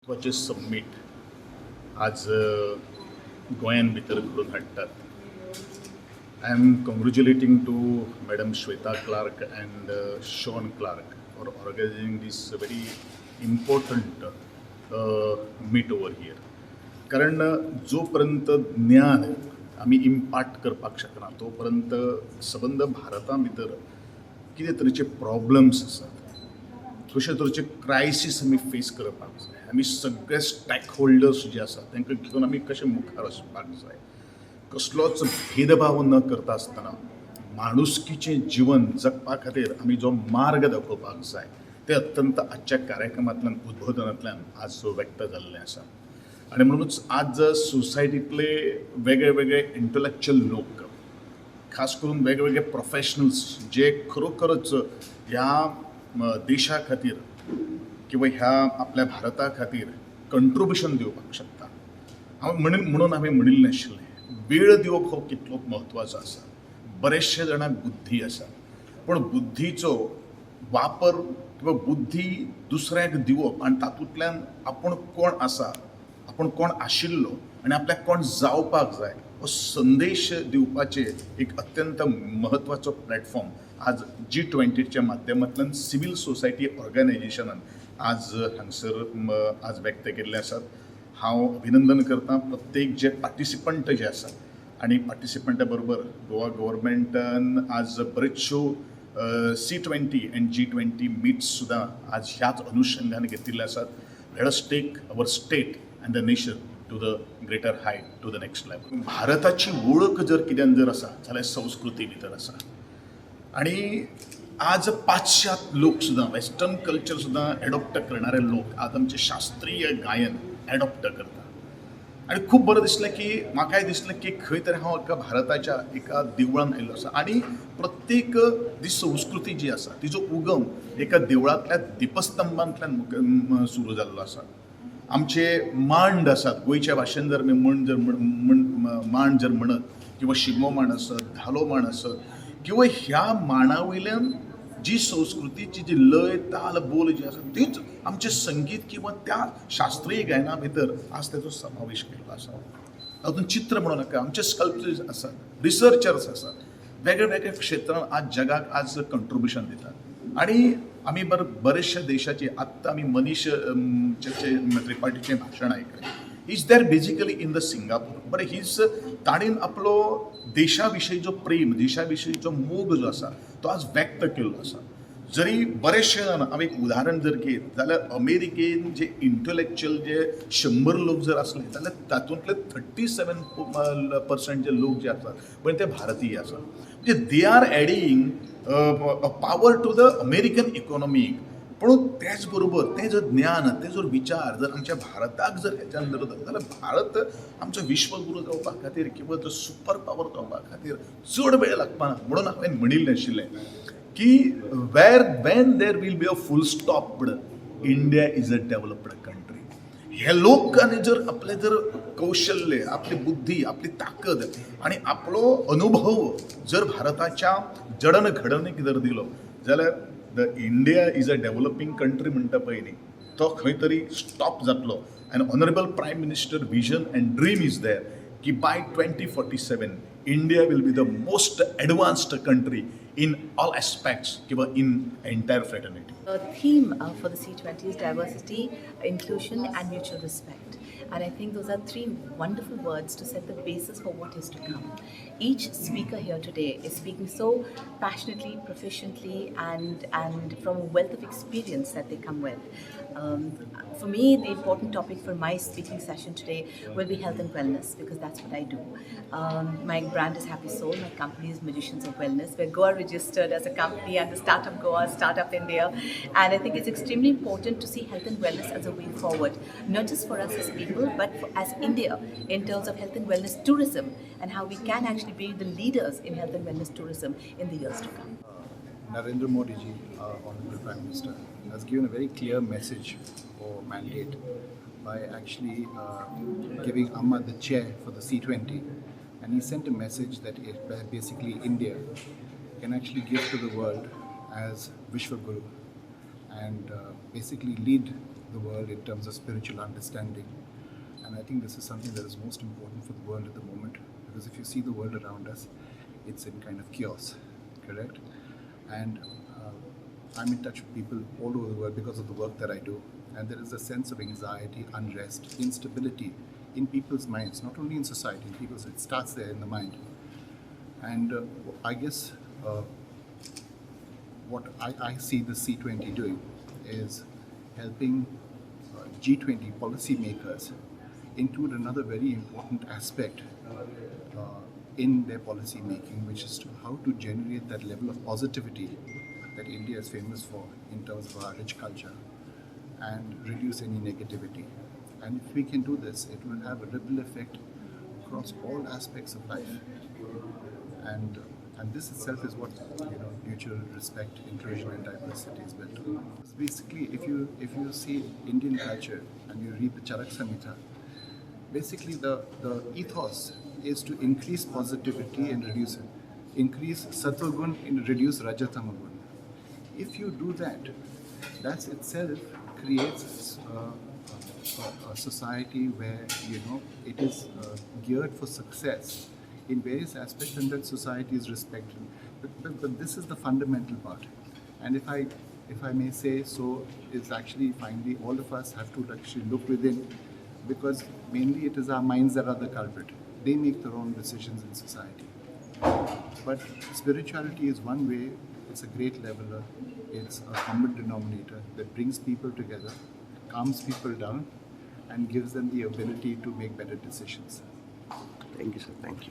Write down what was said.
महत्वाचे सबमिट आज गोंयान भितर घडोवन हाडटात. I am congratulating to madam Shweta Clark and Shaun Clark for organising this very important meet over here. कारण जोपर्यंत ज्ञान आमी इम्पार्ट करपाक शकना तोपर्यंत सबंद भारता भितर कितें तरेचे प्रॉब्लम्स आसात, कशे तरेचे क्रायसीस आमी फेस करपाक जाय, आमी सगळे स्टॅक होल्डर्स जे आसात तांकां घेवन आमी कशे मुखार वचपाक जाय, कसलोच भेदभाव न करता आसतना माणुसकीचें जीवन जगपा खातीर आमी जो मार्ग दाखोवपाक जाय ते अत्यंत आजच्या कार्यक्रमांतल्यान उद्बोधनांतल्यान आज व्यक्त जाल्लें आसा. आनी म्हणूनच आज सोसायटींतले वेगळे वेगळे इंटलेक्च्युअल लोक, खास करून वेगवेगळे प्रोफेशनल्स जे खरोखरच ह्या देशा खातीर किंवा ह्या आपल्या भारता खातीर कंट्रिब्युशन दिवपाक शकता. म्हणून हांवें म्हणिल्लें आशिल्लें वेळ दिवप हो कितलो म्हत्वाचो आसा. बरेचशे जाणांक बुद्धी आसा, पण बुद्धीचो वापर किंवा बुद्धी दुसऱ्याक दिवप आनी तातूंतल्यान आपूण कोण आसा, आपूण कोण आशिल्लो आनी आपल्याक कोण जावपाक जाय हो संदेश दिवपाचे एक अत्यंत महत्वाचो प्लॅटफॉर्म आज G20च्या माध्यमांतल्यान सिवील सोसायटी ऑर्गनायझेशनान आज हांगसर आज व्यक्त केल्ले आसात. हांव अभिनंदन करता प्रत्येक जे पार्टिसिपंट जे आसात आनी पार्टिसिपंटा बरोबर गोवा गव्हर्मेंटान आज बरेचश्यो C20 एंड G20 मीट्स सुद्दां आज ह्याच अनुशंगान घेतिल्ले आसात. Let us take our state and the nation to the greater height, to the next level. भारताची वळख जर कित्यान जर आसा जाल्यार संस्कृती भितर आसा. आणि आज पाश्चात्य लोक सुद्दां, वेस्टर्न कल्चर सुद्दां एडॉप्ट करणारे लोक आज आमचे शास्त्रीय गायन एडॉप्ट करता. आणि खूब बरें दिसलें की म्हाकाय दिसलें की खंय तरी हांव एका भारताच्या एका देवळान आयिल्लो आसा आनी प्रत्येक ती संस्कृती जी आसा तिजो उगम एका देवळांतल्या दिपस्तंभांतल्यान सुरू जाल्लो आसा. आमचे मांड आसात, गोंयच्या भाशेन जर मांड जर म्हणत किंवा शिगमो मांड आसत, धालो मांड आसत किंवा ह्या मांडा वयल्यान जी संस्कृतीची जी लय ताल बोल जी आसा तीच आमचे संगीत किंवा त्या शास्त्रीय गायना भितर आज तेजो समावेश केल्लो आसा. तातूंत चित्र म्हणू नाका, आमचे स्कल्पचर्स आसात, रिसर्चर्स आसात, वेगळे वेगळे क्षेत्रांत आज जगाक आज कंट्रिब्युशन दितात. आणि आमी बरेचशे देशाचे आत्तां आमी मनीश त्रिपाठीचें भाशण आयकलें. Is there basically in the Singapore, but ताणें आपलो देशा विशयीचो प्रेम, देशा विशयीचो मोग जो आसा तो आज व्यक्त केल्लो आसा. जरी बरेचशे जाण, हांव एक उदाहरण जर घेत जाल्यार अमेरिकेन जे इंटलेक्च्युअल जे 100 लोक जर आसले जाल्यार तातूंतले 37% जे लोक जे आसात पण ते भारतीय आसा. म्हणजे they are adding a power to the American economy. पण त्याच बरोबर तें जर ज्ञान, ते जर विचार जर आमच्या भारताक जर हेच्यान धरत जाल्यार भारत आमचो विश्वगुरू जावपा खातीर किंवा जो सुपर पावर जावपा खातीर चड वेळ लागपाना. म्हणून हांवें म्हणिल्लें आशिल्लें की when there will be a full stopped, India is a developed country. हे लोकांनी जर आपले जर कौशल्य, आपली बुद्धी, आपली ताकद आणि आपलो अनुभव जर भारताच्या जडणघडणीक जर दिलो जाल्यार the India is a developing country म्हणटा पळय न्ही तो खंय तरी स्टॉप जातलो. And honourable prime minister vision and dream is there की by 2047 India will be the most advanced country in all aspects, in entire fraternity. The theme for the C20 is diversity, inclusion and mutual respect. And I think those are three wonderful words to set the basis for what is to come. Each speaker here today is speaking so passionately, proficiently and from a wealth of experience that they come with. For me, the important topic for my speaking session today will be health and wellness, because that's what I do. My brand is Happy Soul. My company is Magicians of Wellness. We're Goa registered as a company and the Startup Goa, Startup India. And I think it's extremely important to see health and wellness as a way forward, not just for us as people, but as India in terms of health and wellness tourism and how we can actually be the leaders in health and wellness tourism in the years to come. Narendra Modi ji, Honorable Prime Minister, has given a very clear message or mandate by actually giving Amma the chair for the C20. And he sent a message that basically India can actually give to the world as Vishwa Guru and basically lead the world in terms of spiritual understanding. And I think this is something that is most important for the world at the moment, because if you see the world around us, it's in kind of chaos, correct? And I'm in touch with people all over the world because of the work that I do. And there is a sense of anxiety, unrest, instability in people's minds, not only in society, in people's, it starts there in the mind. And I guess what I see the C20 doing is helping G20 policymakers include another very important aspect in their policy making, which is how to generate that level of positivity that India is famous for in terms of our rich culture, and reduce any negativity. And if we can do this, it will have a ripple effect across all aspects of life. And this itself is what mutual respect, inclusion, and diversity is built on. Basically, if you see Indian culture and you read the Charak Samhita, basically the ethos is to increase positivity and reduce it, increase sattvagun and reduce rajatamagun. If you do that, that itself creates a society where it is geared for success in various aspects, and that society is respected. But this is the fundamental part. And if I may say so, it's actually finally all of us have to actually look within, because mainly it is our minds that are the culprit. They make their own decisions in society. But spirituality is one way. It's a great leveler. It's a common denominator that brings people together, calms people down, and gives them the ability to make better decisions. Thank you, sir. Thank you.